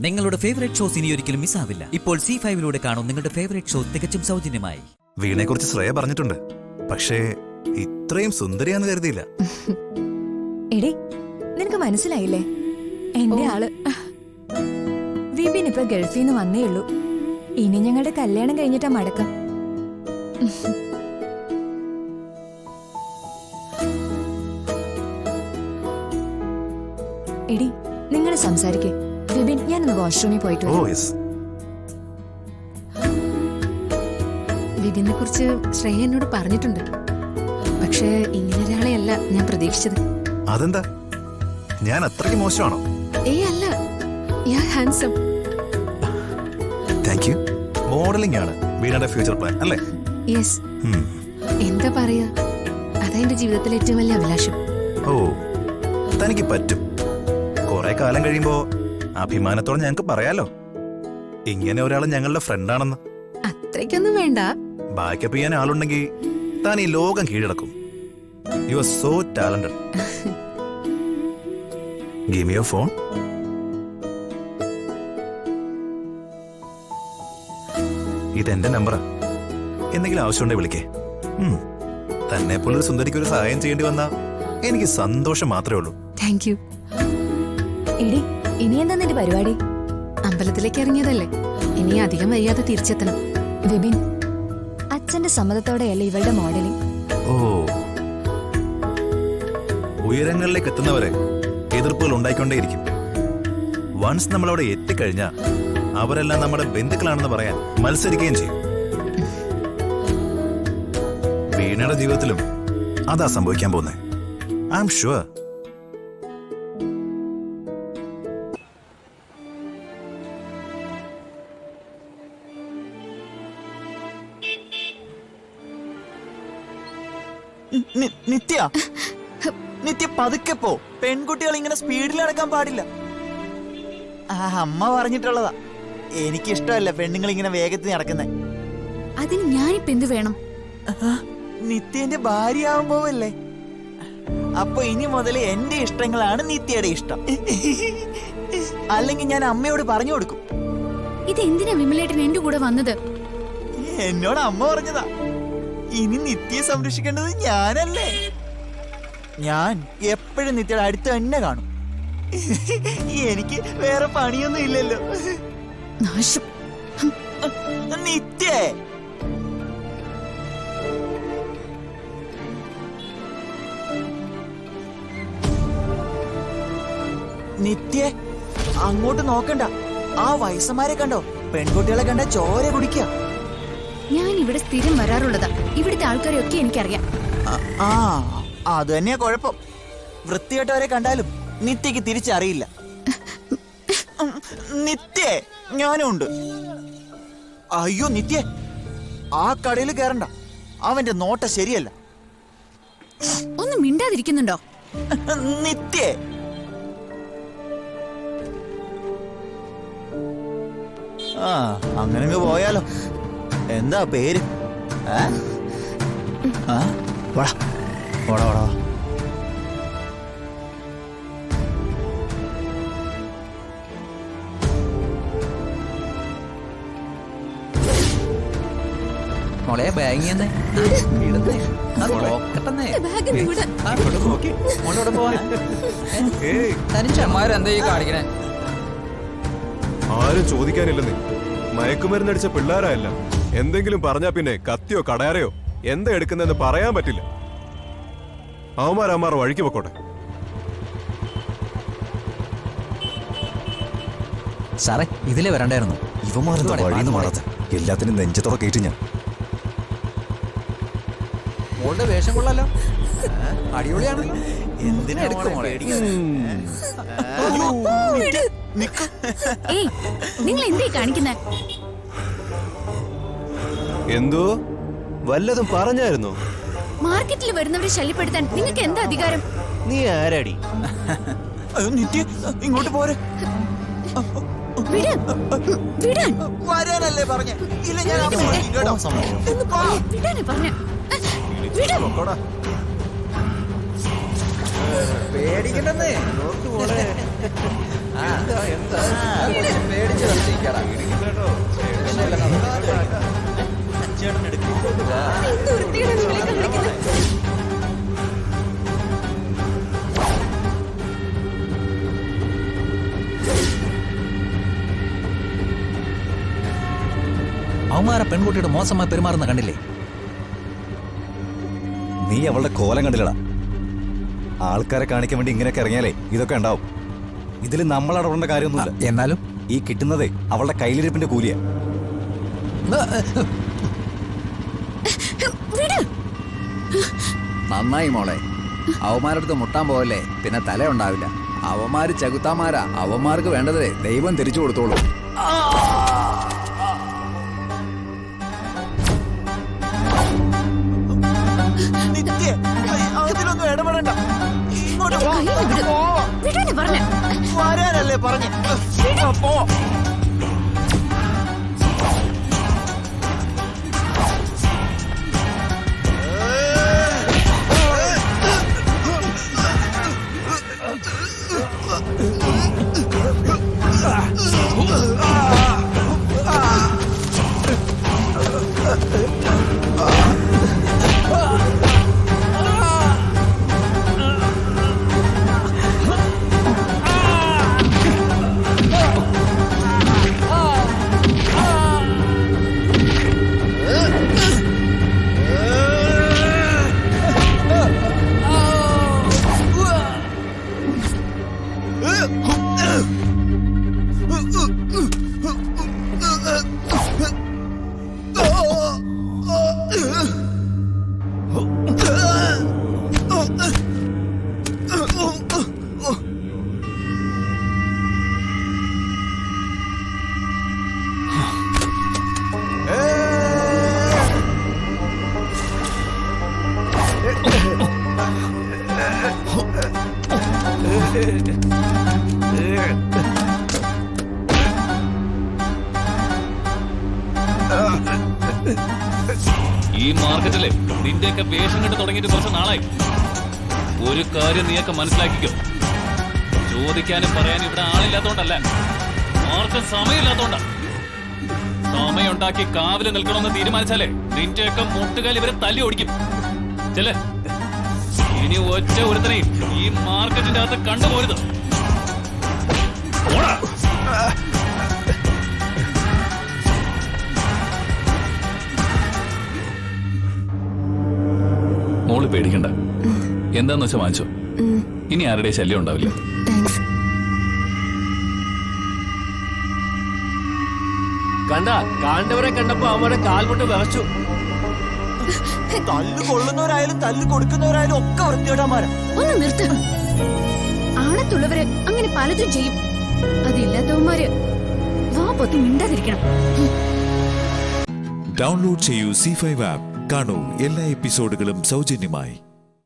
നിങ്ങളുടെ favourite shows ഇനി ഒരിക്കലും മിസ്സാവില്ല. ഇപ്പോൾ C5 കാണും നിങ്ങളുടെ ഫേവറേറ്റ് ഷോ തികച്ചും സൗജന്യമായി. വീണയെക്കുറിച്ച് ശ്രേയ പറഞ്ഞിട്ടുണ്ട്, പക്ഷേ ഇത്രയും സുന്ദരിയാന്ന് കരുതിയില്ല. എടി, നിനക്ക് മനസ്സിലായില്ലേ? എന്റെ ആള് വിപിൻ ഇപ്പൊ ഗൾഫിൽ നിന്ന് വന്നേ ഉള്ളൂ. ഇനി ഞങ്ങളുടെ കല്യാണം കഴിഞ്ഞിട്ടാ മടക്കം. എടി, നിങ്ങൾ സംസാരിക്കേ. വിപിൻ, ഞാനൊന്ന് വാഷ്റൂമിൽ പോയിട്ട് വിപിനെ കുറിച്ച് ശ്രേയ എന്നോട് പറഞ്ഞിട്ടുണ്ട്. പക്ഷേ ഇങ്ങനെ ഒരാളെയല്ല ഞാൻ പ്രതീക്ഷിച്ചത്. അതെന്താ, ഞാൻ അത്രയ്ക്ക് മോശമാണോ? അല്ല, ഹാൻസം. Thank you. മോഡലിംഗ് ആണ് വീണയുടെ ഫ്യൂച്ചർ പ്ലാൻ അല്ലേ? യെസ്. എന്താ പറയാ, അതാ എന്റെ ജീവിതത്തിലെ ഏറ്റവും വലിയ അഭിലാഷം. ഓ, തനിക്ക് പറ്റും. കുറെ കാലം കഴിയുമ്പോ അഭിമാനത്തോടെ ഞങ്ങൾക്ക് പറയാലോ, ഇങ്ങനെ ഒരാൾ ഞങ്ങളുടെ ഫ്രണ്ടാണെന്ന്. അത്രയ്ക്കൊന്നും വേണ്ട. ബാക്കപ്പ് ചെയ്യാൻ ആളുണ്ടെങ്കിൽ താൻ ഈ ലോകം കീഴടക്കും. You are so talented. Give me your phone. ഇതെന്റെ നമ്പറാ. എന്തെങ്കിലും ആവശ്യമുണ്ടെങ്കിൽ വിളിക്കേ. തന്നെ പോലൊരു സുന്ദരിക്ക് ഒരു സഹായം ചെയ്യേണ്ടി വന്നാ എനിക്ക് സന്തോഷം മാത്രമേ ഉള്ളൂ. Thank you. എടി, ഇനി എന്താ നിന്റെ പരിപാടി? അമ്പലത്തിലേക്ക് ഇറങ്ങിയതല്ലേ, ഇനി അധികം വൈകാതെ തിരിച്ചെത്തണം. വിപിൻ, അച്ഛന്റെ സമ്മതത്തോടെയല്ലേ ഇവളുടെ മോഡലിംഗ്. ഓ, ഉയരങ്ങളിലേക്ക് എത്തുന്നവരെ എതിർപ്പുകൾ ഉണ്ടായിക്കൊണ്ടേയിരിക്കും. വൺസ് നമ്മളവിടെ എത്തിക്കഴിഞ്ഞാൽ അവരെല്ലാം നമ്മുടെ ബന്ധുക്കളാണെന്ന് പറയാൻ മത്സരിക്കുകയും ചെയ്യും. വീണയുടെ ജീവിതത്തിലും അതാ സംഭവിക്കാൻ പോകുന്നത്. I am sure. നിത്യ പതുക്കെ പോ. പെൺകുട്ടികൾ ഇങ്ങനെ സ്പീഡിൽ നടക്കാൻ പാടില്ല. അമ്മ പറഞ്ഞിട്ടുള്ളതാ. എനിക്കിഷ്ടമല്ല പെണ്ണുങ്ങൾ ഇങ്ങനെ വേഗത്തിൽ നടക്കുന്നേ. അതിന് ഞാനിപ്പോ എന്ത് വേണം? നിത്യന്റെ ഭാര്യയാവാൻ പോവല്ലേ, അപ്പൊ ഇനി മുതൽ എന്റെ ഇഷ്ടങ്ങളാണ് നിത്യയുടെ ഇഷ്ടം. അല്ലെങ്കിൽ ഞാൻ അമ്മയോട് പറഞ്ഞു കൊടുക്കും. ഇത് എന്തിനാ വിമലേട്ടൻ എന്റെ കൂടെ വന്നത്? എന്നോട് അമ്മ പറഞ്ഞതാ. ഇനി നിത്യയെ സംരക്ഷിക്കേണ്ടത് ഞാനല്ലേ. ഞാൻ എപ്പോഴും നിത്യയുടെ അടുത്ത് തന്നെ കാണും. എനിക്ക് വേറെ പണിയൊന്നും ഇല്ലല്ലോ. നിത്യേ, നിത്യേ, അങ്ങോട്ട് നോക്കണ്ട. ആ വയസ്സന്മാരെ കണ്ടോ? പെൺകുട്ടികളെ കണ്ട ചോര കുടിക്ക. ഞാൻ ഇവിടെ സ്ഥിരം വരാറുള്ളതാ. ഇവിടുത്തെ ആൾക്കാരെയൊക്കെ എനിക്കറിയാം. ആ, അത് തന്നെയാ കുഴപ്പം. വൃത്തികെട്ടവരെ കണ്ടാലും നിത്യക്ക് തിരിച്ചറിയില്ല. നിത്യേ, ഞാനും ഉണ്ട്. അയ്യോ നിത്യേ, ആ കടയിൽ കയറണ്ട. അവന്റെ നോട്ട ശരിയല്ല. ഒന്നും മിണ്ടാതിരിക്കുന്നുണ്ടോ? നിത്യേ, ആ അങ്ങനെ പോയാലോ. എന്താ പേര്? മോളെ ബാഗ് തനിച്ചമ്മാരെന്താ ഈ കാണിക്കണേ? ആരും ചോദിക്കാനില്ലെന്നേ. മയക്കുമരുന്നടിച്ച പിള്ളേരായല്ല. എന്തെങ്കിലും പറഞ്ഞാ പിന്നെ കത്തിയോ കടയാറയോ എന്താ എടുക്കുന്നതെന്ന് പറയാൻ പറ്റില്ല. അവന്മാർ വഴിക്ക് പൊക്കോട്ടെ. സാറേ, ഇതിലേ വരണ്ടായിരുന്നു. ഇവന്മാരെന്താ വഴിന്ന് മാറാത്ത? എല്ലാത്തിനും നെഞ്ചത്തോടെ കേട്ടു ഞാൻ. മോളുടെ വേഷം കൊള്ളാലോ, അടിപൊളിയാണല്ലോ. എന്തിനാ നിങ്ങൾ എന്തേ കാണിക്കുന്നേ? എന്തോ വല്ലതും പറഞ്ഞായിരുന്നോ? മാർക്കറ്റിൽ വരുന്നവരെ ശല്യപ്പെടുത്താൻ നിങ്ങൾക്ക് എന്താ അധികാരം? നീ ആരാടി? നിത്യ, ഇങ്ങോട്ട് പോരെ. വരാനല്ലേ പറഞ്ഞ? ഇല്ല, ഞാൻ പറഞ്ഞ പേടിക്കണ്ടെന്നേ. അവന്മാരെ പെൺകുട്ടിയുടെ മോശമായി പെരുമാറുന്ന കണ്ടില്ലേ? നീ അവളുടെ കോലം കണ്ടില്ലടാ. ആൾക്കാരെ കാണിക്കാൻ വേണ്ടി ഇങ്ങനെയൊക്കെ ഇറങ്ങിയാലേ ഇതൊക്കെ ഉണ്ടാവും. ഇതിൽ നമ്മൾ ഇടപെടേണ്ട കാര്യമൊന്നുമില്ല. എന്നാലും ഈ കിട്ടുന്നതേ അവളുടെ കയ്യിലിരിപ്പിന്റെ കൂലിയാ. നന്നായി മോളെ, അവന്മാരടുത്ത് മുട്ടാൻ പോവല്ലേ, പിന്നെ തല ഉണ്ടാവില്ല. അവന്മാര് ചകുത്താമാരാ, അവന്മാർക്ക് വേണ്ടതേ ദൈവം തിരിച്ചു കൊടുത്തോളൂ. അതിലൊന്നും ഇടപെടണ്ട. ഇങ്ങോട്ട് വരാനല്ലേ പറഞ്ഞു. ഈ മാർക്കറ്റിലെ നിന്റെയൊക്കെ വേഷം കണ്ട് തുടങ്ങിയിട്ട് കുറച്ച് നാളായി. ഒരു കാര്യം നീയൊക്കെ മനസ്സിലാക്കിക്കോ, ചോദിക്കാനും പറയാനും ഇവിടെ ആളില്ലാത്തോണ്ടല്ല, ആർക്കും സമയമില്ലാത്തോണ്ടാ. സമയം ഉണ്ടാക്കി കാവില് നിൽക്കണമെന്ന് തീരുമാനിച്ചാലേ നിന്റെയൊക്കെ മുട്ടുകാൽ ഇവരെ തല്ലി ഓടിക്കും. ചെല്ലേ, ഇനി ഒറ്റ ഒരുത്തനെയും ഈ മാർക്കറ്റിന്റെ അകത്ത് കണ്ടുപോരുത്. മോള് പേടിക്കണ്ട, എന്താന്ന് വെച്ചാൽ വാങ്ങിച്ചോ. ഇനി ആരുടെ ശല്യം ഉണ്ടാവില്ല. കണ്ടവരെ കണ്ടപ്പോ അവരുടെ കാൽമുട്ട് വിറച്ചു. തല്ല് കൊള്ളുന്നവരായാലും തല്ല് കൊടുക്കുന്നവരായാലും ഒക്കെ വൃത്തിയോട്ടന്മാരാ. ഒന്ന് നിർത്ത്. ആണത്തുള്ളവര് അങ്ങനെ പലതും ചെയ്യും. അതില്ലാത്തവന്മാര് വാ പൊത്തി മിണ്ടാതിരിക്കണം. ഡൗൺലോഡ് ചെയ്യൂ C5 ആപ്പ്. കാണൂ എല്ലാ എപ്പിസോഡുകളും സൗജന്യമായി.